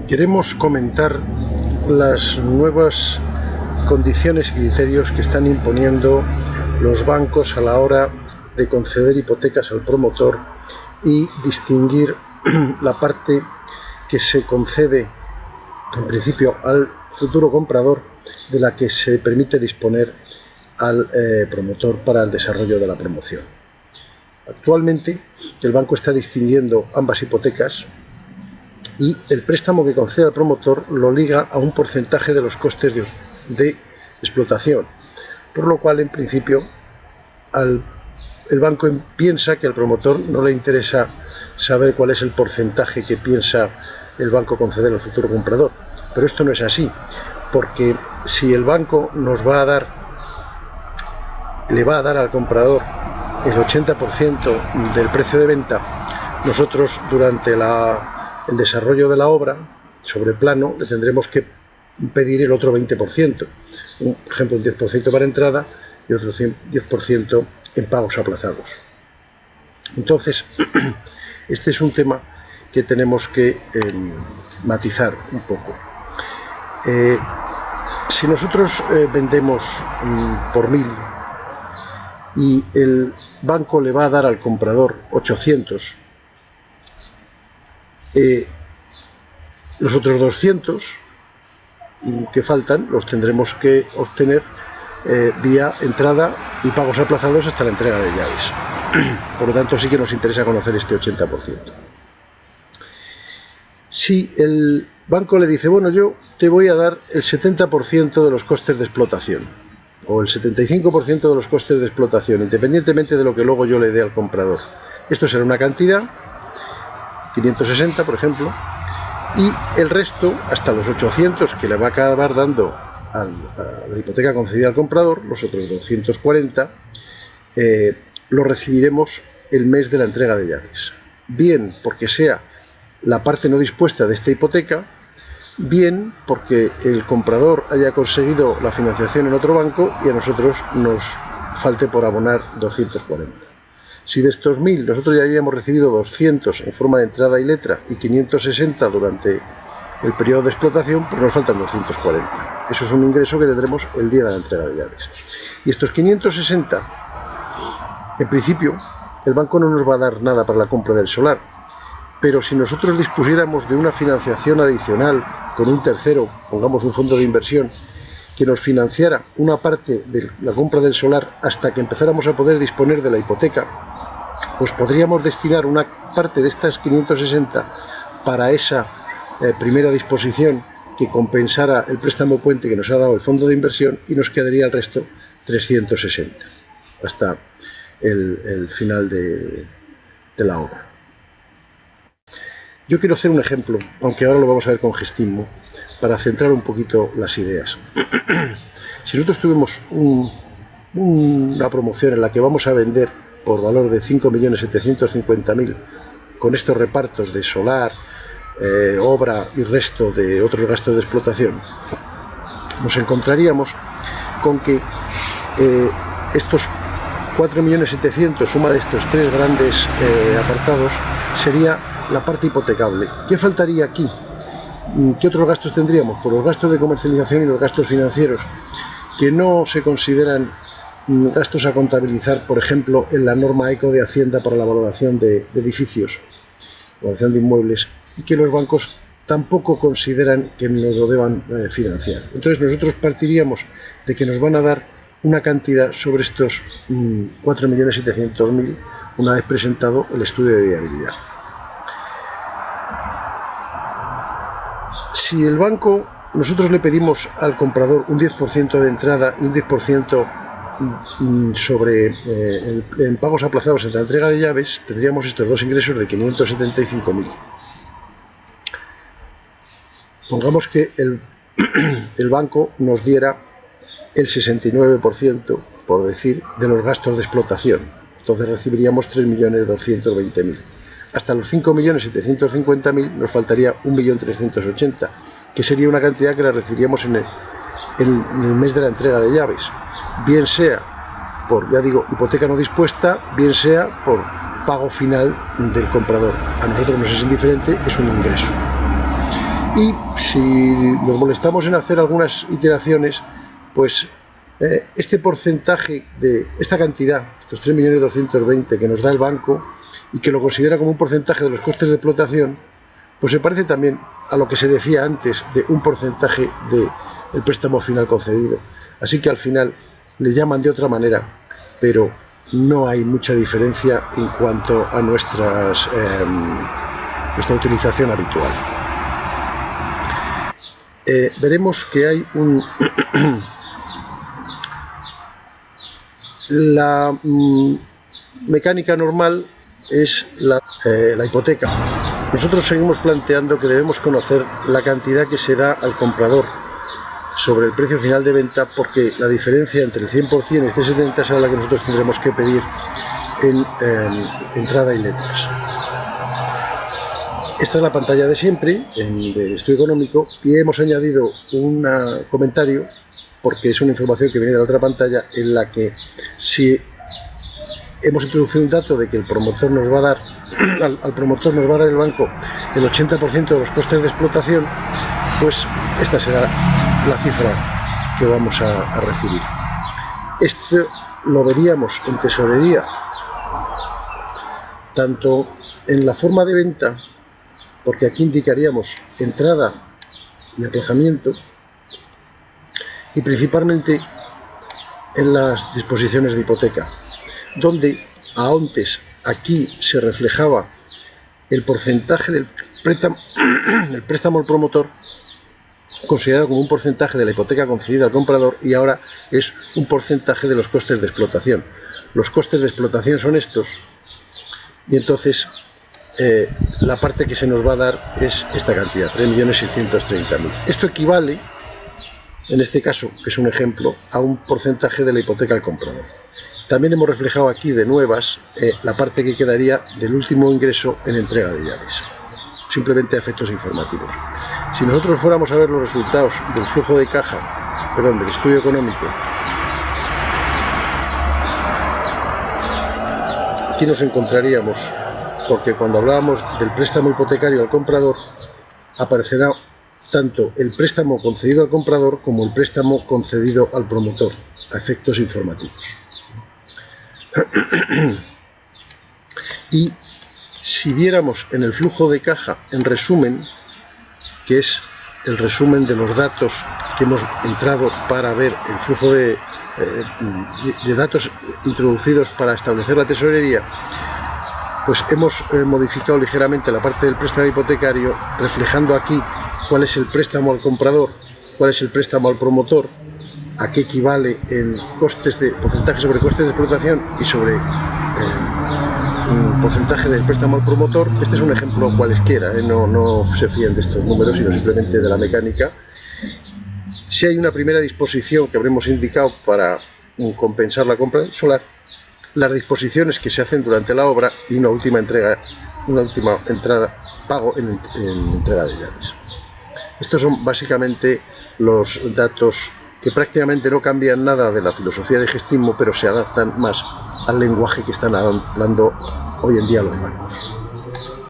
queremos comentar las nuevas condiciones y criterios que están imponiendo los bancos a la hora de conceder hipotecas al promotor y distinguir la parte que se concede en principio al futuro comprador de la que se permite disponer al promotor para el desarrollo de la promoción. Actualmente el banco está distinguiendo ambas hipotecas y el préstamo que concede al promotor lo liga a un porcentaje de los costes de explotación, por lo cual en principio el banco piensa que al promotor no le interesa saber cuál es el porcentaje que piensa el banco conceder al futuro comprador, pero esto no es así, porque si el banco le va a dar al comprador el 80% del precio de venta, nosotros durante el desarrollo de la obra sobre plano le tendremos que pedir el otro 20%, por ejemplo un 10% para entrada y otro 10% en pagos aplazados. Entonces este es un tema que tenemos que matizar un poco. Si nosotros vendemos por 1000 y el banco le va a dar al comprador 800, los otros 200 que faltan los tendremos que obtener vía entrada y pagos aplazados hasta la entrega de llaves. Por lo tanto sí que nos interesa conocer este 80%. Si el banco le dice, bueno, yo te voy a dar el 70% de los costes de explotación o el 75% de los costes de explotación, independientemente de lo que luego yo le dé al comprador, esto será una cantidad, 560 por ejemplo, y el resto, hasta los 800 que le va a acabar dando a la hipoteca concedida al comprador, los otros 240 lo recibiremos el mes de la entrega de llaves, bien porque sea la parte no dispuesta de esta hipoteca, bien porque el comprador haya conseguido la financiación en otro banco y a nosotros nos falte por abonar 240. Si de estos 1000 nosotros ya hayamos recibido 200 en forma de entrada y letra y 560 durante el periodo de explotación, pues nos faltan 240. Eso es un ingreso que tendremos el día de la entrega de llaves. Y estos 560, en principio, el banco no nos va a dar nada para la compra del solar, pero si nosotros dispusiéramos de una financiación adicional con un tercero, pongamos un fondo de inversión, que nos financiara una parte de la compra del solar hasta que empezáramos a poder disponer de la hipoteca, pues podríamos destinar una parte de estas 560 para esa primera disposición que compensara el préstamo puente que nos ha dado el fondo de inversión y nos quedaría el resto 360 hasta el final de la obra. Yo quiero hacer un ejemplo, aunque ahora lo vamos a ver con gestismo, para centrar un poquito las ideas. Si nosotros tuvimos una promoción en la que vamos a vender por valor de 5.750.000 con estos repartos de solar, obra y resto de otros gastos de explotación, nos encontraríamos con que estos 4.700.000, suma de estos tres grandes apartados, sería la parte hipotecable. ¿Qué faltaría aquí? ¿Qué otros gastos tendríamos? Pues los gastos de comercialización y los gastos financieros, que no se consideran gastos a contabilizar, por ejemplo, en la norma ECO de Hacienda para la valoración de edificios, valoración de inmuebles, y que los bancos tampoco consideran que nos lo deban financiar. Entonces nosotros partiríamos de que nos van a dar una cantidad sobre estos 4.700.000 una vez presentado el estudio de viabilidad. Si el banco, nosotros le pedimos al comprador un 10% de entrada y un 10% sobre en pagos aplazados en la entrega de llaves, tendríamos estos dos ingresos de 575.000. Pongamos que el banco nos diera el 69%, por decir, de los gastos de explotación. Entonces recibiríamos 3.220.000. Hasta los 5.750.000 nos faltaría 1.380.000, que sería una cantidad que la recibiríamos en el mes de la entrega de llaves, bien sea por, ya digo, hipoteca no dispuesta, bien sea por pago final del comprador. A nosotros nos es indiferente, es un ingreso. Y si nos molestamos en hacer algunas iteraciones, pues este porcentaje de esta cantidad, estos 3.220.000 que nos da el banco y que lo considera como un porcentaje de los costes de explotación, pues se parece también a lo que se decía antes de un porcentaje del préstamo final concedido. Así que al final le llaman de otra manera, pero no hay mucha diferencia en cuanto a nuestra utilización habitual. Veremos que hay la mecánica normal es la hipoteca. Nosotros seguimos planteando que debemos conocer la cantidad que se da al comprador sobre el precio final de venta, porque la diferencia entre el 100% y este 70% será la que nosotros tendremos que pedir en entrada y letras. Esta es la pantalla de siempre del estudio económico, y hemos añadido un comentario porque es una información que viene de la otra pantalla, en la que si hemos introducido un dato de que el promotor nos va a dar al promotor nos va a dar el banco el 80% de los costes de explotación, pues esta será la cifra que vamos a recibir. Esto lo veríamos en tesorería, tanto en la forma de venta, porque aquí indicaríamos entrada y aplazamiento, y principalmente en las disposiciones de hipoteca, donde antes aquí se reflejaba el porcentaje del préstamo al promotor considerado como un porcentaje de la hipoteca concedida al comprador, y ahora es un porcentaje de los costes de explotación. Los costes de explotación son estos, y entonces la parte que se nos va a dar es esta cantidad, 3.630.000. Esto equivale, en este caso, que es un ejemplo, a un porcentaje de la hipoteca al comprador. También hemos reflejado aquí de nuevas la parte que quedaría del último ingreso en entrega de llaves, simplemente a efectos informativos. Si nosotros fuéramos a ver los resultados del flujo de caja, del estudio económico, aquí nos encontraríamos, porque cuando hablábamos del préstamo hipotecario al comprador, aparecerá tanto el préstamo concedido al comprador como el préstamo concedido al promotor, a efectos informativos. Y si viéramos en el flujo de caja, en resumen, que es el resumen de los datos que hemos entrado para ver el flujo de datos introducidos para establecer la tesorería, pues hemos modificado ligeramente la parte del préstamo hipotecario, reflejando aquí cuál es el préstamo al comprador, cuál es el préstamo al promotor, a qué equivale en costes de porcentaje sobre costes de explotación y sobre un porcentaje del préstamo al promotor. Este es un ejemplo cualesquiera, no se fíen de estos números, sino simplemente de la mecánica. Si hay una primera disposición que habremos indicado para compensar la compra del solar, las disposiciones que se hacen durante la obra y una última entrada, pago en entrega de llaves. Estos son básicamente los datos que prácticamente no cambian nada de la filosofía de Gestismo, pero se adaptan más al lenguaje que están hablando hoy en día los bancos.